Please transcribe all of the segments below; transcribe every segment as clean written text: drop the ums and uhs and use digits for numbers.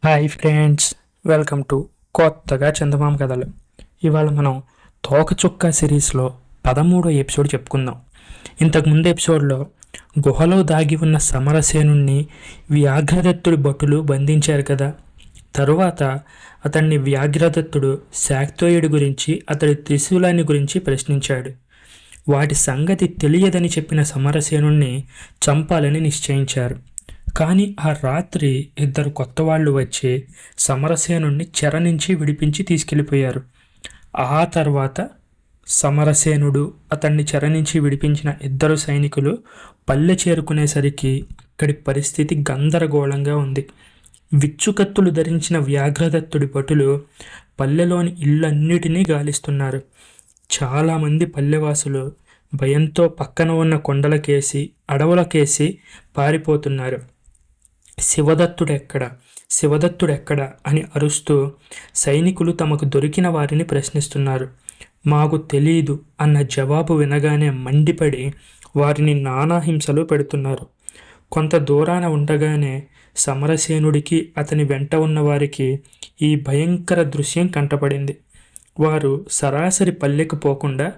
Hi friends, welcome to కొత్తగా చందమామ కథలు. ఇవాళ మనం తోకచుక్క సిరీస్లో 13వ ఎపిసోడ్ చెప్పుకుందాం. ఇంతకుముందు ఎపిసోడ్లో గుహలో దాగి ఉన్న సమరసేనుణ్ణి వ్యాఘ్రదత్తుడి భటులు బంధించారు కదా. తరువాత అతన్ని వ్యాఘ్రదత్తుడు శాక్తేయుడి గురించి, అతడి త్రిశూలాన్ని గురించి ప్రశ్నించాడు. వాటి సంగతి తెలియదని చెప్పిన సమరసేనుణ్ణి చంపాలని నిశ్చయించారు. కానీ ఆ రాత్రి ఇద్దరు కొత్త వాళ్ళు వచ్చి సమరసేనుణ్ణి చెర నుంచి విడిపించి తీసుకెళ్ళిపోయారు. ఆ తర్వాత సమరసేనుడు అతన్ని చెర నుంచి విడిపించిన ఇద్దరు సైనికులు పల్లె చేరుకునేసరికి అక్కడి పరిస్థితి గందరగోళంగా ఉంది. విచ్చుకత్తులు ధరించిన వ్యాఘ్రదత్తుడి భటులు పల్లెలోని ఇళ్ళన్నిటినీ గాలిస్తున్నారు. చాలామంది పల్లెవాసులు భయంతో పక్కన ఉన్న కొండలకేసి, అడవులకేసి పారిపోతున్నారు. శివదత్తుడెక్కడ అని అరుస్తూ సైనికులు తమకు దొరికిన వారిని ప్రశ్నిస్తున్నారు. మాకు తెలీదు అన్న జవాబు వినగానే మండిపడి వారిని నానా హింసలు పెడుతున్నారు. కొంత దూరాన ఉండగానే సమరసేనుడికి, అతని వెంట ఉన్న వారికి ఈ భయంకర దృశ్యం కంటపడింది. వారు సరాసరి పల్లెకు పోకుండా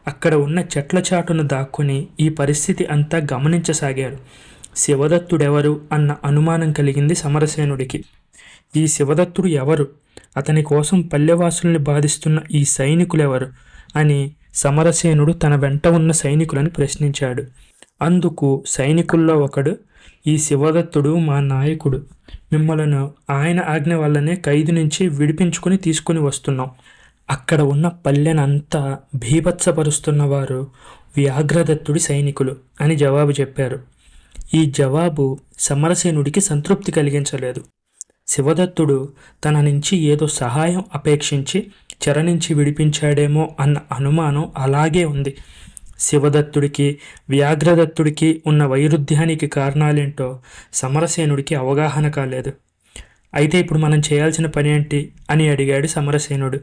అక్కడ ఉన్న చెట్ల చాటును దాక్కుని ఈ పరిస్థితి అంతా గమనించసాగారు. శివదత్తుడెవరు అన్న అనుమానం కలిగింది సమరసేనుడికి. ఈ శివదత్తుడు ఎవరు? అతని కోసం పల్లెవాసుల్ని బాధిస్తున్న ఈ సైనికులెవరు అని సమరసేనుడు తన వెంట ఉన్న సైనికులను ప్రశ్నించాడు. అందుకు సైనికుల్లో ఒకడు, ఈ శివదత్తుడు మా నాయకుడు. మిమ్మలను ఆయన ఆజ్ఞ వల్లనే ఖైదు నుంచి విడిపించుకుని తీసుకుని వస్తున్నాం. అక్కడ ఉన్న పల్లెనంతా భీభత్సపరుస్తున్నవారు వ్యాఘ్రదత్తుడి సైనికులు అని జవాబు చెప్పారు. ఈ జవాబు సమరసేనుడికి సంతృప్తి కలిగించలేదు. శివదత్తుడు తన నుంచి ఏదో సహాయం అపేక్షించి చెర నుంచి విడిపించాడేమో అన్న అనుమానం అలాగే ఉంది. శివదత్తుడికి, వ్యాఘ్రదత్తుడికి ఉన్న వైరుధ్యానికి కారణాలేంటో సమరసేనుడికి అవగాహన కాలేదు. అయితే ఇప్పుడు మనం చేయాల్సిన పని ఏంటి అని అడిగాడు సమరసేనుడు.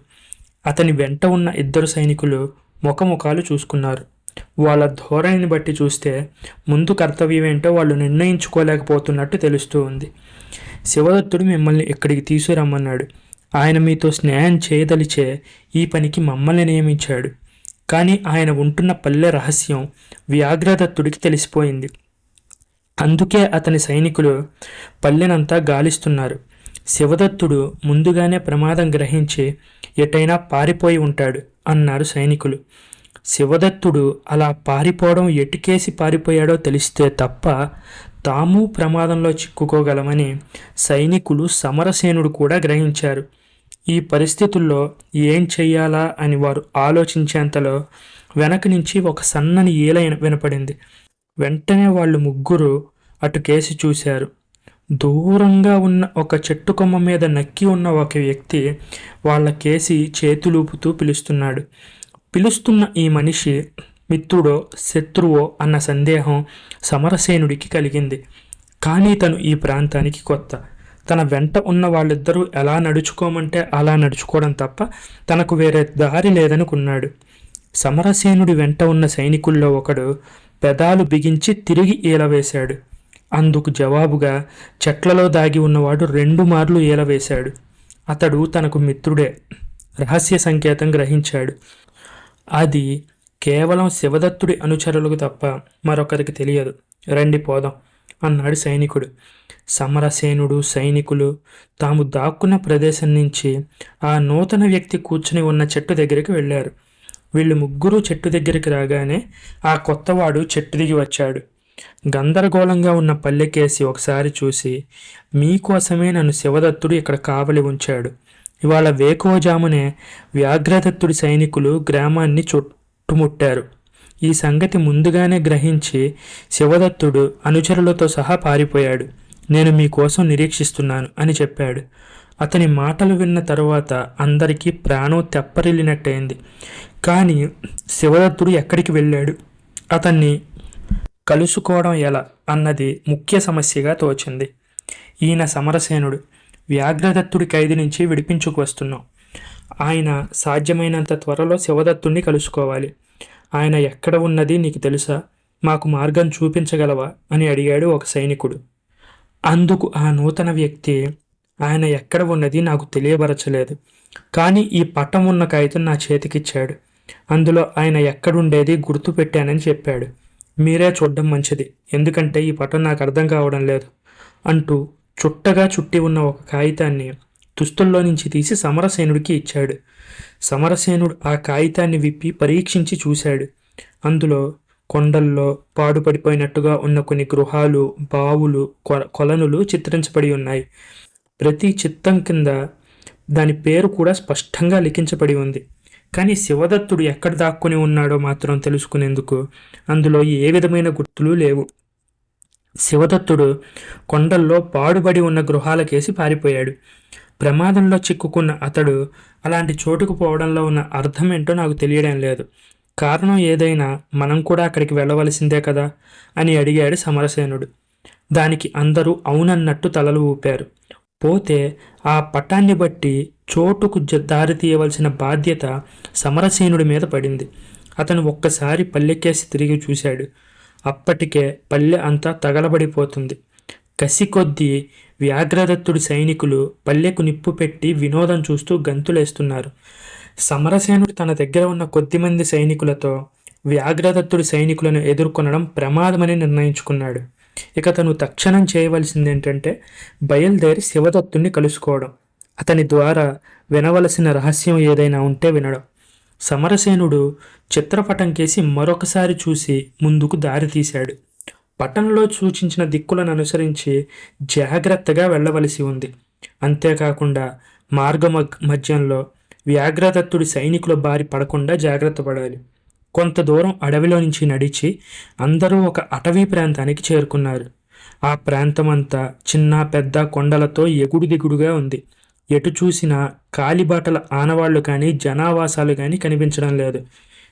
అతని వెంట ఉన్న ఇద్దరు సైనికులు ముఖముఖాలు చూసుకున్నారు. వాళ్ళ ధోరణిని బట్టి చూస్తే ముందు కర్తవ్యం ఏంటో వాళ్ళు నిర్ణయించుకోలేకపోతున్నట్టు తెలుస్తూ ఉంది. శివదత్తుడు మిమ్మల్ని ఇక్కడికి తీసుకురమ్మన్నాడు. ఆయన మీతో స్నేహం చేయదలిచే ఈ పనికి మమ్మల్ని నియమించాడు. కానీ ఆయన ఉంటున్న పల్లె రహస్యం వ్యాఘ్రదత్తుడికి తెలిసిపోయింది. అందుకే అతని సైనికులు పల్లెనంతా గాలిస్తున్నారు. శివదత్తుడు ముందుగానే ప్రమాదం గ్రహించి ఎటైనా పారిపోయి ఉంటాడు అన్నారు సైనికులు. శివదత్తుడు అలా పారిపోవడం, ఎటుకేసి పారిపోయాడో తెలిస్తే తప్ప తాము ప్రమాదంలో చిక్కుకోగలమని సైనికులు, సమరసేనుడు కూడా గ్రహించారు. ఈ పరిస్థితుల్లో ఏం చెయ్యాలా అని వారు ఆలోచించేంతలో వెనక నుంచి ఒక సన్నని ఈల వినపడింది. వెంటనే వాళ్ళు ముగ్గురు అటుకేసి చూశారు. దూరంగా ఉన్న ఒక చెట్టు కొమ్మ మీద నక్కి ఉన్న ఒక వ్యక్తి వాళ్ళ కేసి చేతులూపుతూ పిలుస్తున్నాడు. పిలుస్తున్న ఈ మనిషి మిత్రుడో శత్రువో అన్న సందేహం సమరసేనుడికి కలిగింది. కానీ తను ఈ ప్రాంతానికి కొత్త. తన వెంట ఉన్న వాళ్ళిద్దరూ ఎలా నడుచుకోమంటే అలా నడుచుకోవడం తప్ప తనకు వేరే దారి లేదనుకున్నాడు. సమరసేనుడి వెంట ఉన్న సైనికుల్లో ఒకడు పెదాలు బిగించి తిరిగి ఈలవేశాడు. అందుకు జవాబుగా చెట్లలో దాగి ఉన్నవాడు 2 మార్లు ఈలవేశాడు. అతడు తనకు మిత్రుడే. రహస్య సంకేతం గ్రహించాడు. అది కేవలం శివదత్తుడి అనుచరులకు తప్ప మరొకరికి తెలియదు. రండి పోదాం అన్నాడు సైనికుడు. సమరసేనుడు, సైనికులు తాము దాక్కున్న ప్రదేశం నుంచి ఆ నూతన వ్యక్తి కూర్చుని ఉన్న చెట్టు దగ్గరికి వెళ్ళారు. వీళ్ళు ముగ్గురు చెట్టు దగ్గరికి రాగానే ఆ కొత్తవాడు చెట్టు దిగి వచ్చాడు. గందరగోళంగా ఉన్న పల్లెకేసి ఒకసారి చూసి, మీకోసమే నన్ను శివదత్తుడు ఇక్కడ కావలి ఉంచాడు. ఇవాళ వేకువజామునే వ్యాఘ్రదత్తుడి సైనికులు గ్రామాన్ని చుట్టుముట్టారు. ఈ సంగతి ముందుగానే గ్రహించి శివదత్తుడు అనుచరులతో సహా పారిపోయాడు. నేను మీకోసం నిరీక్షిస్తున్నాను అని చెప్పాడు. అతని మాటలు విన్న తరువాత అందరికీ ప్రాణం తెప్పరిల్లినట్టయింది. కానీ శివదత్తుడు ఎక్కడికి వెళ్ళాడు, అతన్ని కలుసుకోవడం ఎలా అన్నది ముఖ్య సమస్యగా తోచింది. ఈయన సమరసేనుడు. వ్యాఘ్రదత్తుడి ఖైదు నుంచి విడిపించుకు వస్తున్నాం. ఆయన సాధ్యమైనంత త్వరలో శివదత్తుడిని కలుసుకోవాలి. ఆయన ఎక్కడ ఉన్నది నీకు తెలుసా? మాకు మార్గం చూపించగలవా అని అడిగాడు ఒక సైనికుడు. అందుకు ఆ నూతన వ్యక్తి, ఆయన ఎక్కడ ఉన్నది నాకు తెలియబరచలేదు. కానీ ఈ పటం ఉన్న కాగితం నా చేతికిచ్చాడు. అందులో ఆయన ఎక్కడుండేది గుర్తు పెట్టానని చెప్పాడు. మీరే చూడడం మంచిది, ఎందుకంటే ఈ పటం నాకు అర్థం కావడం లేదు అంటూ చుట్టగా చుట్టి ఉన్న ఒక కాగితాన్ని దుస్తుల్లో నుంచి తీసి సమరసేనుడికి ఇచ్చాడు. సమరసేనుడు ఆ కాగితాన్ని విప్పి పరీక్షించి చూశాడు. అందులో కొండల్లో పాడుపడిపోయినట్టుగా ఉన్న కొన్ని గృహాలు, బావులు, కొలనులు చిత్రించబడి ఉన్నాయి. ప్రతి చిత్తం కింద దాని పేరు కూడా స్పష్టంగా లిఖించబడి ఉంది. కానీ శివదత్తుడు ఎక్కడ దాక్కుని ఉన్నాడో మాత్రం తెలుసుకునేందుకు అందులో ఏ విధమైన గుర్తులు లేవు. శివదత్తుడు కొండల్లో పాడుబడి ఉన్న గృహాలకేసి పారిపోయాడు. ప్రమాదంలో చిక్కుకున్న అతడు అలాంటి చోటుకు పోవడంలో ఉన్న అర్థం ఏంటో నాకు తెలియడం లేదు. కారణం ఏదైనా మనం కూడా అక్కడికి వెళ్ళవలసిందే కదా అని అడిగాడు సమరసేనుడు. దానికి అందరూ అవునన్నట్టు తలలు ఊపారు. పోతే ఆ పటాన్ని బట్టి చోటుకు దారి తీయవలసిన బాధ్యత సమరసేనుడి మీద పడింది. అతను ఒక్కసారి పల్లెకేసి తిరిగి చూశాడు. అప్పటికే పల్లె అంతా తగలబడిపోతుంది. కసి కొద్దీ వ్యాఘ్రదత్తుడి సైనికులు పల్లెకు నిప్పు పెట్టి వినోదం చూస్తూ గంతులేస్తున్నారు. సమరసేనుడు తన దగ్గర ఉన్న కొద్దిమంది సైనికులతో వ్యాఘ్రదత్తుడి సైనికులను ఎదుర్కొనడం ప్రమాదమని నిర్ణయించుకున్నాడు. ఇక తను తక్షణం చేయవలసింది ఏంటంటే బయలుదేరి శివదత్తుణ్ణి కలుసుకోవడం, అతని ద్వారా వినవలసిన రహస్యం ఏదైనా ఉంటే వినడం. సమరసేనుడు చిత్రపటం కేసి మరొకసారి చూసి ముందుకు దారి తీశాడు. పటంలో సూచించిన దిక్కులను అనుసరించి జాగ్రత్తగా వెళ్ళవలసి ఉంది. అంతేకాకుండా మార్గ మధ్యంలో వ్యాఘ్రదత్తుడి సైనికుల బారి పడకుండా జాగ్రత్త పడాలి. కొంత దూరం అడవిలో నుంచి నడిచి అందరూ ఒక అటవీ ప్రాంతానికి చేరుకున్నారు. ఆ ప్రాంతమంతా చిన్న పెద్ద కొండలతో ఎగుడు దిగుడుగా ఉంది. ఎటు చూసినా కాలిబాటల ఆనవాళ్లు కానీ జనావాసాలు కానీ కనిపించడం లేదు.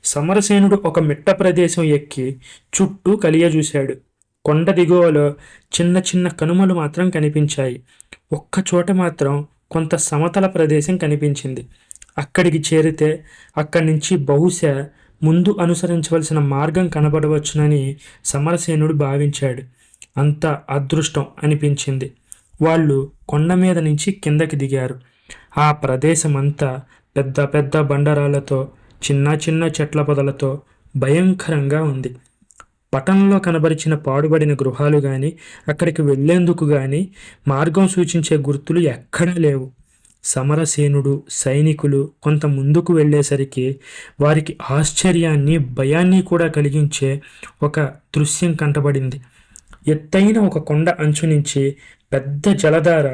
సమరసేనుడు ఒక మిట్ట ప్రదేశం ఎక్కి చుట్టూ కలియజూశాడు. కొండ దిగువలో చిన్న చిన్న కనుమలు మాత్రం కనిపించాయి. ఒక్కచోట మాత్రం కొంత సమతల ప్రదేశం కనిపించింది. అక్కడికి చేరితే అక్కడి నుంచి బహుశా ముందు అనుసరించవలసిన మార్గం కనబడవచ్చునని సమరసేనుడు భావించాడు. అంత అదృష్టం అనిపించింది. వాళ్ళు కొండ మీద నుంచి కిందకి దిగారు. ఆ ప్రదేశం అంతా పెద్ద పెద్ద బండరాళ్లతో, చిన్న చిన్న చెట్ల పొదలతో భయంకరంగా ఉంది. పట్టణంలో కనబరిచిన పాడుబడిన గృహాలు కానీ, అక్కడికి వెళ్లేందుకు కానీ మార్గం సూచించే గుర్తులు ఎక్కడా లేవు. సమరసేనుడు సైనికులు కొంత ముందుకు వెళ్ళేసరికి వారికి ఆశ్చర్యాన్ని, భయాన్ని కూడా కలిగించే ఒక దృశ్యం కంటబడింది. ఎత్తైన ఒక కొండ అంచు నుంచి పెద్ద జలధార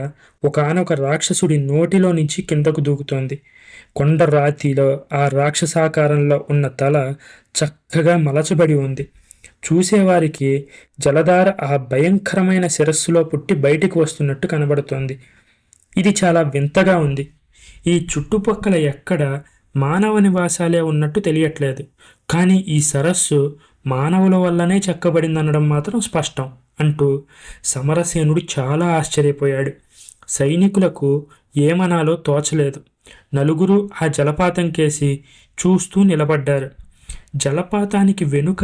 ఒకానొక రాక్షసుడి నోటిలో నుంచి కిందకు దూకుతోంది. కొండ రాతిలో ఆ రాక్షసాకారంలో ఉన్న తల చక్కగా మలచబడి ఉంది. చూసేవారికి జలధార ఆ భయంకరమైన శిరస్సులో పుట్టి బయటికి వస్తున్నట్టు కనబడుతోంది. ఇది చాలా వింతగా ఉంది. ఈ చుట్టుపక్కల ఎక్కడ మానవ నివాసాలే ఉన్నట్టు తెలియట్లేదు. కానీ ఈ సరస్సు మానవుల వల్లనే చెక్కబడిందనడం మాత్రం స్పష్టం అంటూ సమరసేనుడు చాలా ఆశ్చర్యపోయాడు. సైనికులకు ఏమనాలో తోచలేదు. నలుగురు ఆ జలపాతం కేసి చూస్తూ నిలబడ్డారు. జలపాతానికి వెనుక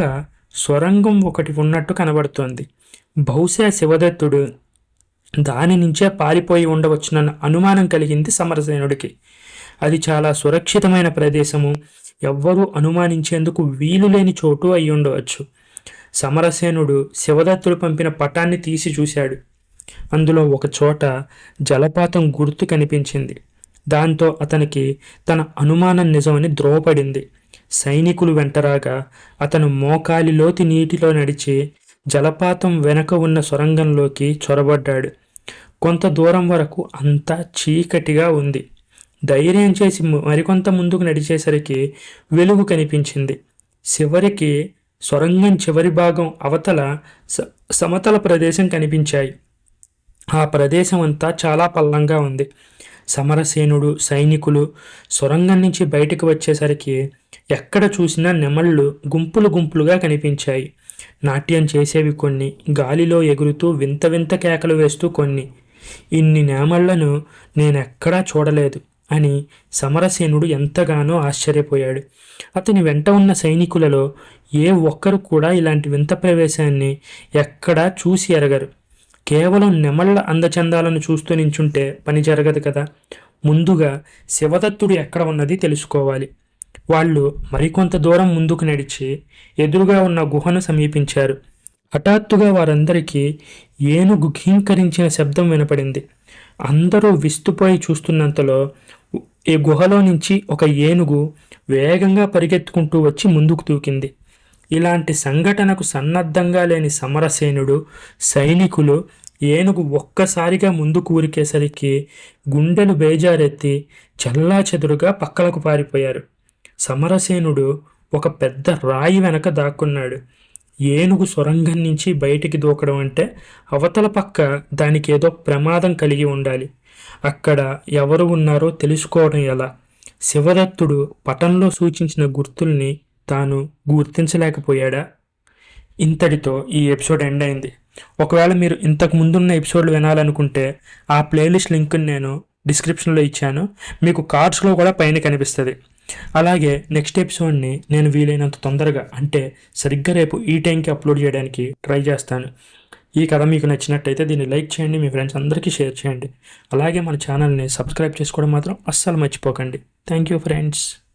సొరంగం ఒకటి ఉన్నట్టు కనబడుతోంది. బహుశా శివదత్తుడు దాని నుంచే పారిపోయి ఉండవచ్చునన్న అనుమానం కలిగింది సమరసేనుడికి. అది చాలా సురక్షితమైన ప్రదేశము, ఎవ్వరూ అనుమానించేందుకు వీలు లేని చోటు అయి ఉండవచ్చు. సమరసేనుడు శివదత్తుడు పంపిన పటాన్ని తీసి చూశాడు. అందులో ఒక చోట జలపాతం గుర్తు కనిపించింది. దాంతో అతనికి తన అనుమానం నిజమని ధ్రువపడింది. సైనికులు వెంటరాగా అతను మోకాలిలోతి నీటిలో నడిచి జలపాతం వెనక ఉన్న సొరంగంలోకి చొరబడ్డాడు. కొంత దూరం వరకు అంతా చీకటిగా ఉంది. ధైర్యం చేసి మరికొంత ముందుకు నడిచేసరికి వెలుగు కనిపించింది. చివరికి సొరంగం చివరి భాగం అవతల సమతల ప్రదేశం కనిపించాయి. ఆ ప్రదేశం అంతా చాలా పల్లంగా ఉంది. సమరసేనుడు సైనికులు సొరంగం నుంచి బయటకు వచ్చేసరికి ఎక్కడ చూసినా నెమళ్ళు గుంపులు గుంపులుగా కనిపించాయి. నాట్యం చేసేవి కొన్ని, గాలిలో ఎగురుతూ వింత వింత కేకలు వేస్తూ కొన్ని. ఇన్ని నెమళ్లను నేనెక్కడా చూడలేదు అని సమరసేనుడు ఎంతగానో ఆశ్చర్యపోయాడు. అతని వెంట ఉన్న సైనికులలో ఏ ఒక్కరు కూడా ఇలాంటి వింత ప్రవేశాన్ని ఎక్కడా చూసి ఎరగరు. కేవలం నెమళ్ళ అందచందాలను చూస్తూ నించుంటే పని జరగదు కదా. ముందుగా శివదత్తుడు ఎక్కడ ఉన్నది తెలుసుకోవాలి. వాళ్ళు మరికొంత దూరం ముందుకు నడిచి ఎదురుగా ఉన్న గుహను సమీపించారు. హఠాత్తుగా వారందరికీ ఏనుగు ఘీంకరించిన శబ్దం వినపడింది. అందరూ విస్తుపోయి చూస్తున్నంతలో ఈ గుహలో నుంచి ఒక ఏనుగు వేగంగా పరిగెత్తుకుంటూ వచ్చి ముందుకు దూకింది. ఇలాంటి సంఘటనకు సన్నద్ధంగా లేని సమరసేనుడు, సైనికులు ఏనుగు ఒక్కసారిగా ముందుకు ఊరికేసరికి గుండెలు బేజారెత్తి చెల్లాచెదురుగా పక్కలకు పారిపోయారు. సమరసేనుడు ఒక పెద్ద రాయి వెనక దాక్కున్నాడు. ఏనుగు సొరంగం నుంచి బయటికి దూకడం అంటే అవతల పక్క దానికి ఏదో ప్రమాదం కలిగి ఉండాలి. అక్కడ ఎవరు ఉన్నారో తెలుసుకోవడం ఎలా? శివదత్తుడు పటంలో సూచించిన గుర్తుల్ని తాను గుర్తించలేకపోయాడా? ఇంతటితో ఈ ఎపిసోడ్ ఎండ్ అయింది. ఒకవేళ మీరు ఇంతకు ముందున్న ఎపిసోడ్లు వినాలనుకుంటే ఆ ప్లేలిస్ట్ లింక్ని నేను డిస్క్రిప్షన్లో ఇచ్చాను. మీకు కార్డ్స్లో కూడా పైన కనిపిస్తుంది. అలాగే నెక్స్ట్ ఎపిసోడ్ని నేను వీలైనంత తొందరగా, అంటే సరిగ్గా రేపు ఈ టైంకి అప్లోడ్ చేయడానికి ట్రై చేస్తాను. ఈ కథ మీకు నచ్చినట్టయితే దీన్ని లైక్ చేయండి, మీ ఫ్రెండ్స్ అందరికీ షేర్ చేయండి. అలాగే మన ఛానల్ని సబ్స్క్రైబ్ చేసుకోవడం మాత్రం అస్సలు మర్చిపోకండి. Thank you friends.